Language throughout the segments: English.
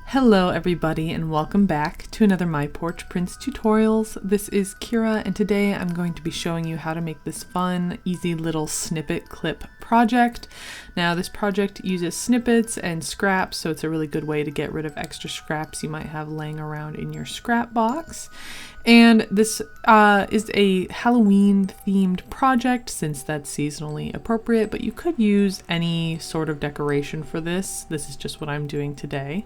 Hello everybody and welcome back to another My Porch Prints tutorials. This is Kyra and today I'm going to be showing you how to make this fun, easy little snippet clip project. Now this project uses snippets and scraps, so it's a really good way to get rid of extra scraps you might have laying around in your scrap box. And this is a Halloween themed project since that's seasonally appropriate, but you could use any sort of decoration for this. This is just what I'm doing today.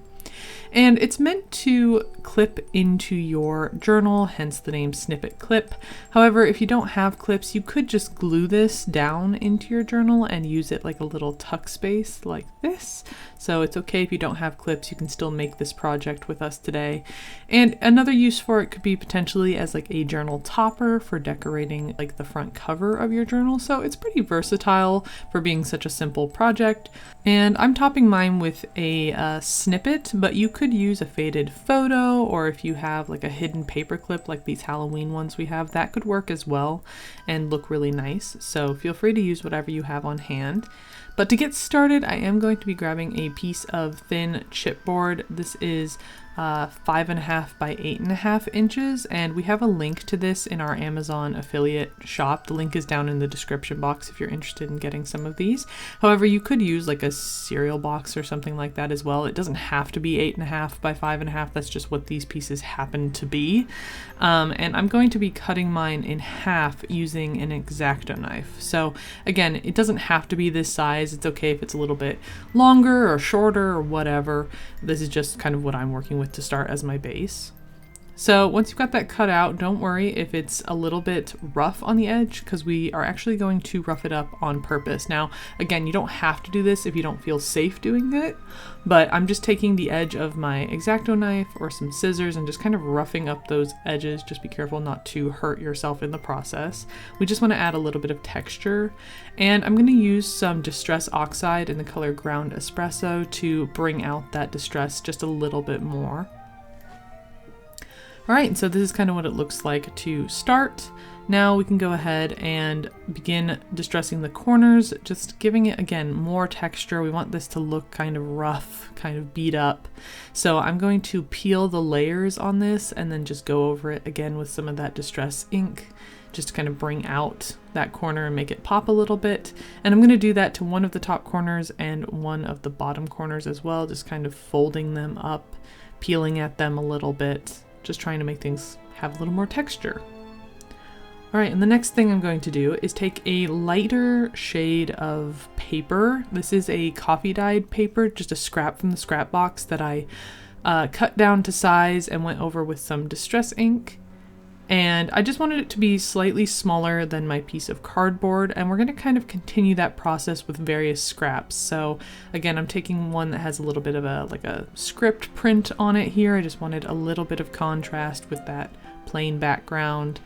And it's meant to clip into your journal, hence the name Snippet Clip. However, if you don't have clips, you could just glue this down into your journal and use it like a little tuck space like this. So it's okay if you don't have clips, you can still make this project with us today. And another use for it could be potentially as like a journal topper for decorating like the front cover of your journal. So it's pretty versatile for being such a simple project. And I'm topping mine with a snippet, but you could use a faded photo, or if you have like a hidden paper clip like these Halloween ones we have, that could work as well and look really nice. So feel free to use whatever you have on hand. But to get started, I am going to be grabbing a piece of thin chipboard. This is 5.5 by 8.5 inches, and we have a link to this in our Amazon affiliate shop. The link is down in the description box if you're interested in getting some of these. However, you could use like a cereal box or something like that as well. It doesn't have to be 8.5 by 5.5. That's just what these pieces happen to be. And I'm going to be cutting mine in half using an X-Acto knife. So again, it doesn't have to be this size. It's okay if it's a little bit longer or shorter or whatever. This is just kind of what I'm working with to start as my base. So once you've got that cut out, don't worry if it's a little bit rough on the edge, because we are actually going to rough it up on purpose. Now, again, you don't have to do this if you don't feel safe doing it, but I'm just taking the edge of my X-Acto knife or some scissors and just kind of roughing up those edges. Just be careful not to hurt yourself in the process. We just want to add a little bit of texture, and I'm going to use some Distress Oxide in the color Ground Espresso to bring out that distress just a little bit more. Alright, so this is kind of what it looks like to start. Now we can go ahead and begin distressing the corners, just giving it, again, more texture. We want this to look kind of rough, kind of beat up. So I'm going to peel the layers on this and then just go over it again with some of that distress ink, just to kind of bring out that corner and make it pop a little bit. And I'm going to do that to one of the top corners and one of the bottom corners as well, just kind of folding them up, peeling at them a little bit. Just trying to make things have a little more texture. All right, and the next thing I'm going to do is take a lighter shade of paper. This is a coffee dyed paper, just a scrap from the scrap box that I cut down to size and went over with some distress ink. And I just wanted it to be slightly smaller than my piece of cardboard, and we're going to kind of continue that process with various scraps. So again, I'm taking one that has a little bit of a script print on it here. I just wanted a little bit of contrast with that plain background.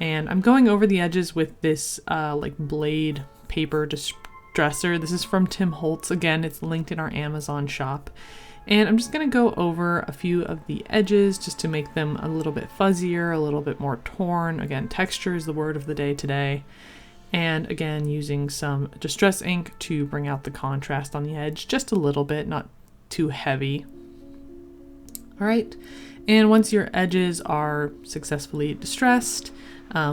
And I'm going over the edges with this like blade paper distresser. This is from Tim Holtz. Again, it's linked in our Amazon shop. And I'm just going to go over a few of the edges just to make them a little bit fuzzier, a little bit more torn. Again, texture is the word of the day today. And again, using some distress ink to bring out the contrast on the edge just a little bit, not too heavy. All right, and once your edges are successfully distressed,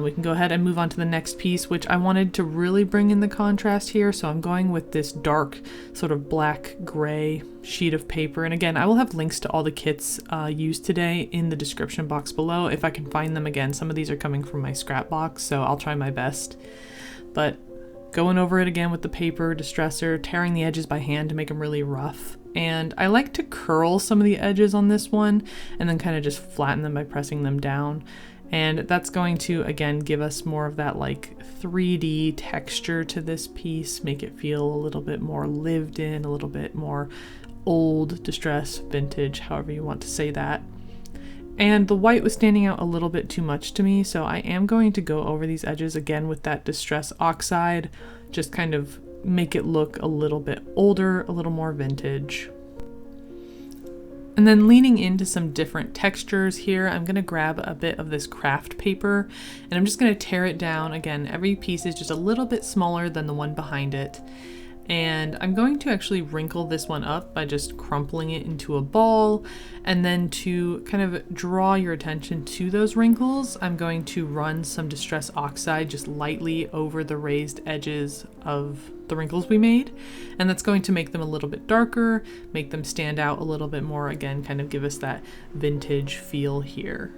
we can go ahead and move on to the next piece, which I wanted to really bring in the contrast here. So I'm going with this dark sort of black gray sheet of paper. And again, I will have links to all the kits used today in the description box below if I can find them. Again, some of these are coming from my scrap box, so I'll try my best. But going over it again with the paper distresser, tearing the edges by hand to make them really rough. And I like to curl some of the edges on this one and then kind of just flatten them by pressing them down. And that's going to, again, give us more of that like 3D texture to this piece, make it feel a little bit more lived in, a little bit more old, distress, vintage, however you want to say that. And the white was standing out a little bit too much to me, so I am going to go over these edges again with that Distress Oxide, just kind of make it look a little bit older, a little more vintage. And then leaning into some different textures here, I'm going to grab a bit of this craft paper and I'm just going to tear it down. Again, every piece is just a little bit smaller than the one behind it. And I'm going to actually wrinkle this one up by just crumpling it into a ball, and then to kind of draw your attention to those wrinkles, I'm going to run some Distress Oxide just lightly over the raised edges of the wrinkles we made, and that's going to make them a little bit darker, make them stand out a little bit more, again, kind of give us that vintage feel here.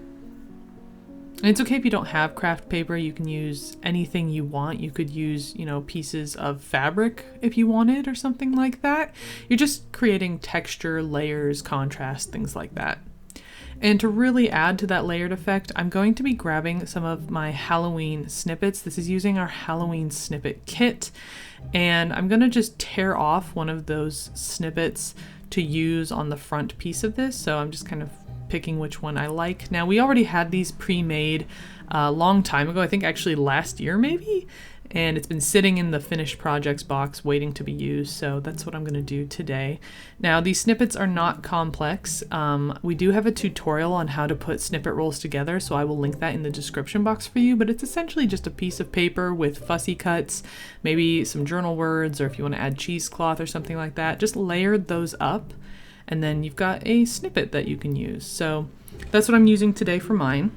And it's okay if you don't have craft paper, you can use anything you want. You could use, you know, pieces of fabric if you wanted or something like that. You're just creating texture, layers, contrast, things like that. And to really add to that layered effect, I'm going to be grabbing some of my Halloween snippets. This is using our Halloween snippet kit. And I'm gonna just tear off one of those snippets to use on the front piece of this. So I'm just kind of picking which one I like. Now, we already had these pre-made a long time ago, I think actually last year maybe, and it's been sitting in the finished projects box waiting to be used, so that's what I'm going to do today. Now, these snippets are not complex. We do have a tutorial on how to put snippet rolls together, so I will link that in the description box for you, but it's essentially just a piece of paper with fussy cuts, maybe some journal words, or if you want to add cheesecloth or something like that, just layer those up, and then you've got a snippet that you can use. So that's what I'm using today for mine.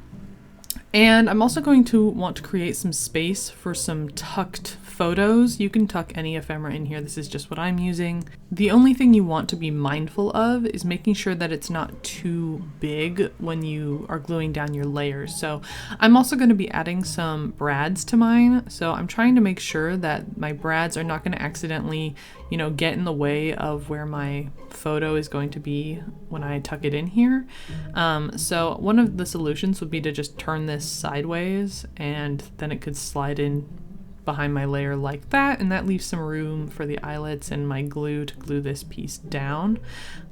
And I'm also going to want to create some space for some tucked photos. You can tuck any ephemera in here. This is just what I'm using. The only thing you want to be mindful of is making sure that it's not too big when you are gluing down your layers. So I'm also going to be adding some brads to mine. So I'm trying to make sure that my brads are not going to accidentally, you know, get in the way of where my photo is going to be when I tuck it in here. So one of the solutions would be to just turn this sideways, and then it could slide in behind my layer like that, and that leaves some room for the eyelets and my glue to glue this piece down.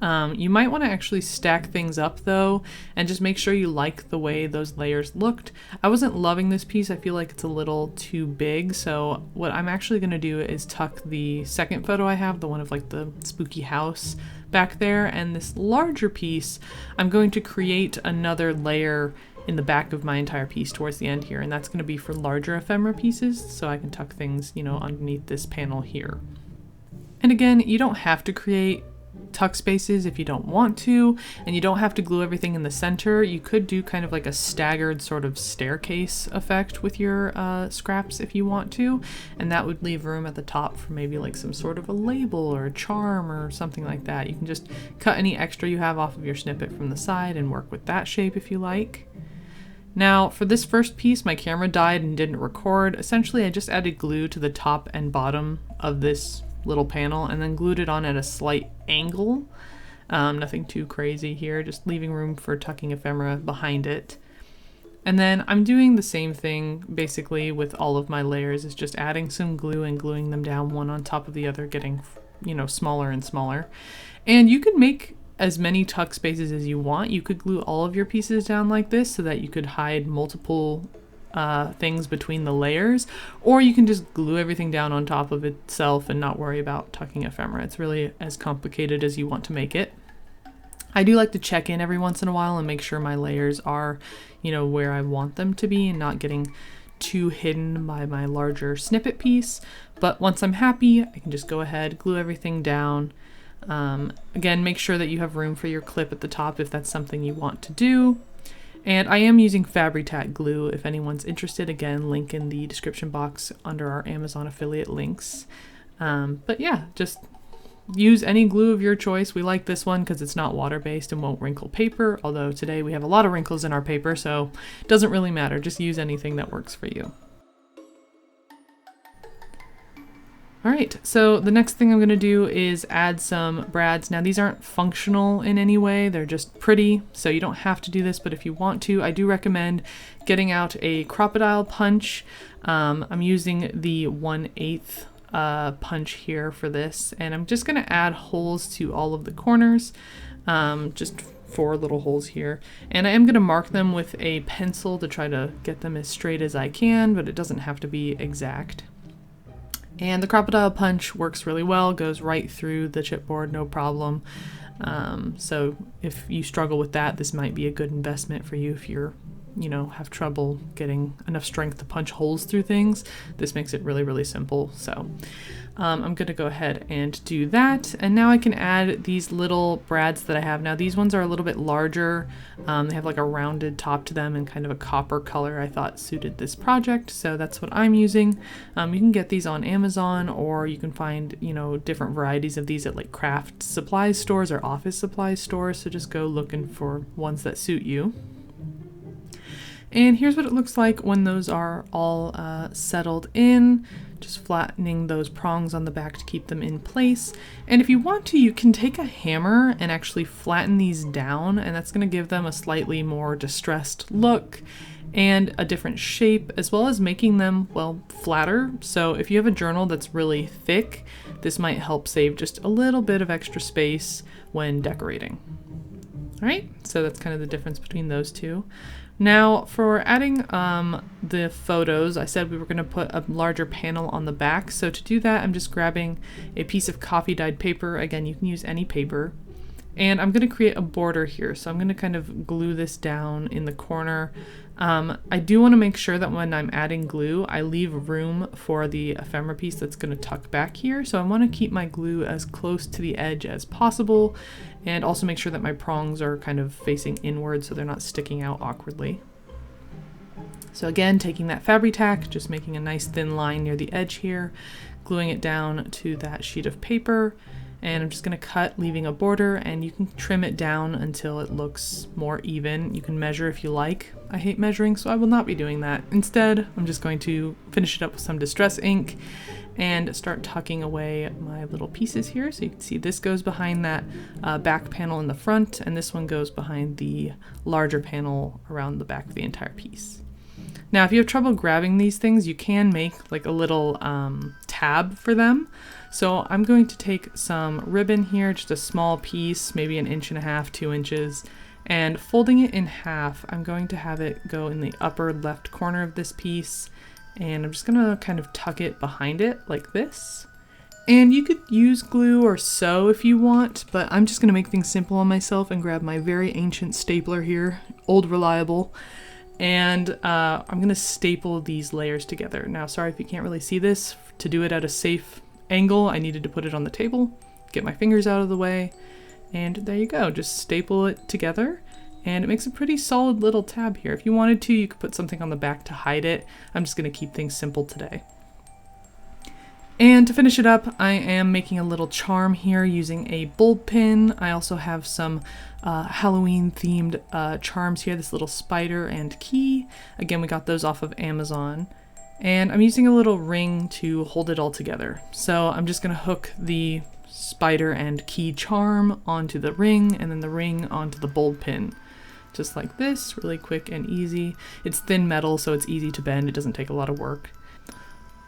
You might want to actually stack things up though, and just make sure you like the way those layers looked. I wasn't loving this piece. I feel like it's a little too big, so what I'm actually going to do is tuck the second photo I have, the one of like the spooky house, back there, and this larger piece I'm going to create another layer in the back of my entire piece towards the end here, and that's going to be for larger ephemera pieces, so I can tuck things, you know, underneath this panel here. And again, you don't have to create tuck spaces if you don't want to, and you don't have to glue everything in the center. You could do kind of like a staggered sort of staircase effect with your scraps if you want to, and that would leave room at the top for maybe like some sort of a label or a charm or something like that. You can just cut any extra you have off of your snippet from the side and work with that shape if you like. Now, for this first piece, my camera died and didn't record. Essentially, I just added glue to the top and bottom of this little panel and then glued it on at a slight angle. Nothing too crazy here, just leaving room for tucking ephemera behind it. And then I'm doing the same thing basically with all of my layers, is just adding some glue and gluing them down one on top of the other, getting, you know, smaller and smaller. And you can make as many tuck spaces as you want. You could glue all of your pieces down like this so that you could hide multiple things between the layers, or you can just glue everything down on top of itself and not worry about tucking ephemera. It's really as complicated as you want to make it. I do like to check in every once in a while and make sure my layers are, you know, where I want them to be and not getting too hidden by my larger snippet piece. But once I'm happy, I can just go ahead, glue everything down. Again, make sure that you have room for your clip at the top if that's something you want to do. And I am using Fabri-Tac glue if anyone's interested. Again, link in the description box under our Amazon affiliate links. But yeah, just use any glue of your choice. We like this one because it's not water-based and won't wrinkle paper, although today we have a lot of wrinkles in our paper, so it doesn't really matter. Just use anything that works for you. All right, so the next thing I'm going to do is add some brads. Now these aren't functional in any way, they're just pretty, so you don't have to do this, but if you want to, I do recommend getting out a crocodile punch. I'm using the 1/8 punch here for this, and I'm just going to add holes to all of the corners, just 4 little holes here, and I am going to mark them with a pencil to try to get them as straight as I can, but it doesn't have to be exact. And the crocodile punch works really well, goes right through the chipboard, no problem. So if you struggle with that, this might be a good investment for you if you're you know, have trouble getting enough strength to punch holes through things, this makes it really, really simple. So I'm gonna go ahead and do that. And now I can add these little brads that I have. Now these ones are a little bit larger. They have like a rounded top to them and kind of a copper color I thought suited this project. So that's what I'm using. You can get these on Amazon, or you can find, you know, different varieties of these at like craft supply stores or office supply stores. So just go looking for ones that suit you. And here's what it looks like when those are all settled in. Just flattening those prongs on the back to keep them in place. And if you want to, you can take a hammer and actually flatten these down, and that's going to give them a slightly more distressed look and a different shape, as well as making them, well, flatter. So if you have a journal that's really thick, this might help save just a little bit of extra space when decorating. All right, so that's kind of the difference between those two. Now for adding the photos, I said we were going to put a larger panel on the back. So to do that, I'm just grabbing a piece of coffee dyed paper. Again, you can use any paper. And I'm going to create a border here. So I'm going to kind of glue this down in the corner. I do want to make sure that when I'm adding glue, I leave room for the ephemera piece that's going to tuck back here. So I want to keep my glue as close to the edge as possible, and also make sure that my prongs are kind of facing inward so they're not sticking out awkwardly. So again, taking that Fabri-Tac, just making a nice thin line near the edge here, gluing it down to that sheet of paper, and I'm just going to cut, leaving a border, and you can trim it down until it looks more even. You can measure if you like. I hate measuring, so I will not be doing that. Instead, I'm just going to finish it up with some Distress ink and start tucking away my little pieces here. So you can see this goes behind that back panel in the front, and this one goes behind the larger panel around the back of the entire piece. Now, if you have trouble grabbing these things, you can make like a little tab for them. So I'm going to take some ribbon here, just a small piece, maybe 1.5 inches, 2 inches, and folding it in half, I'm going to have it go in the upper left corner of this piece, and I'm just gonna kind of tuck it behind it like this. And you could use glue or sew if you want, but I'm just gonna make things simple on myself and grab my very ancient stapler here, old reliable, and I'm gonna staple these layers together. Now, sorry if you can't really see this. To do it at a safe angle, I needed to put it on the table, get my fingers out of the way, and there you go. Just staple it together, and it makes a pretty solid little tab here. If you wanted to, you could put something on the back to hide it. I'm just gonna keep things simple today. And to finish it up, I am making a little charm here using a bulb pin. I also have some Halloween themed charms here, this little spider and key. Again, we got those off of Amazon. And I'm using a little ring to hold it all together. So I'm just gonna hook the spider and key charm onto the ring, and then the ring onto the bulb pin. Just like this, really quick and easy. It's thin metal, so it's easy to bend. It doesn't take a lot of work.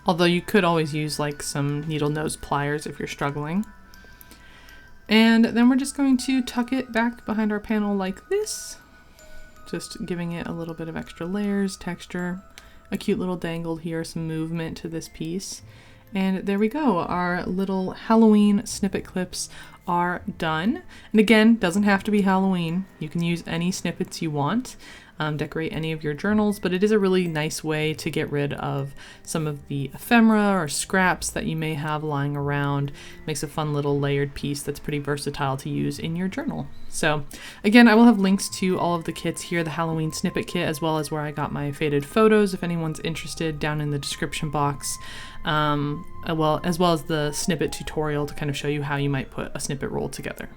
Although you could always use like some needle nose pliers if you're struggling. And then we're just going to tuck it back behind our panel like this. Just giving it a little bit of extra layers, texture. A cute little dangle here, some movement to this piece. And there we go, our little Halloween snippet clips are done. And again, doesn't have to be Halloween. You can use any snippets you want, decorate any of your journals, but it is a really nice way to get rid of some of the ephemera or scraps that you may have lying around. Makes a fun little layered piece that's pretty versatile to use in your journal. So again, I will have links to all of the kits here, the Halloween snippet kit, as well as where I got my faded photos if anyone's interested, down in the description box. As well as the snippet tutorial to kind of show you how you might put a snippet roll together.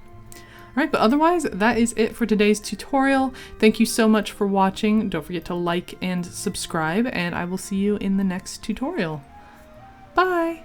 Alright, but otherwise, that is it for today's tutorial. Thank you so much for watching. Don't forget to like and subscribe, and I will see you in the next tutorial. Bye!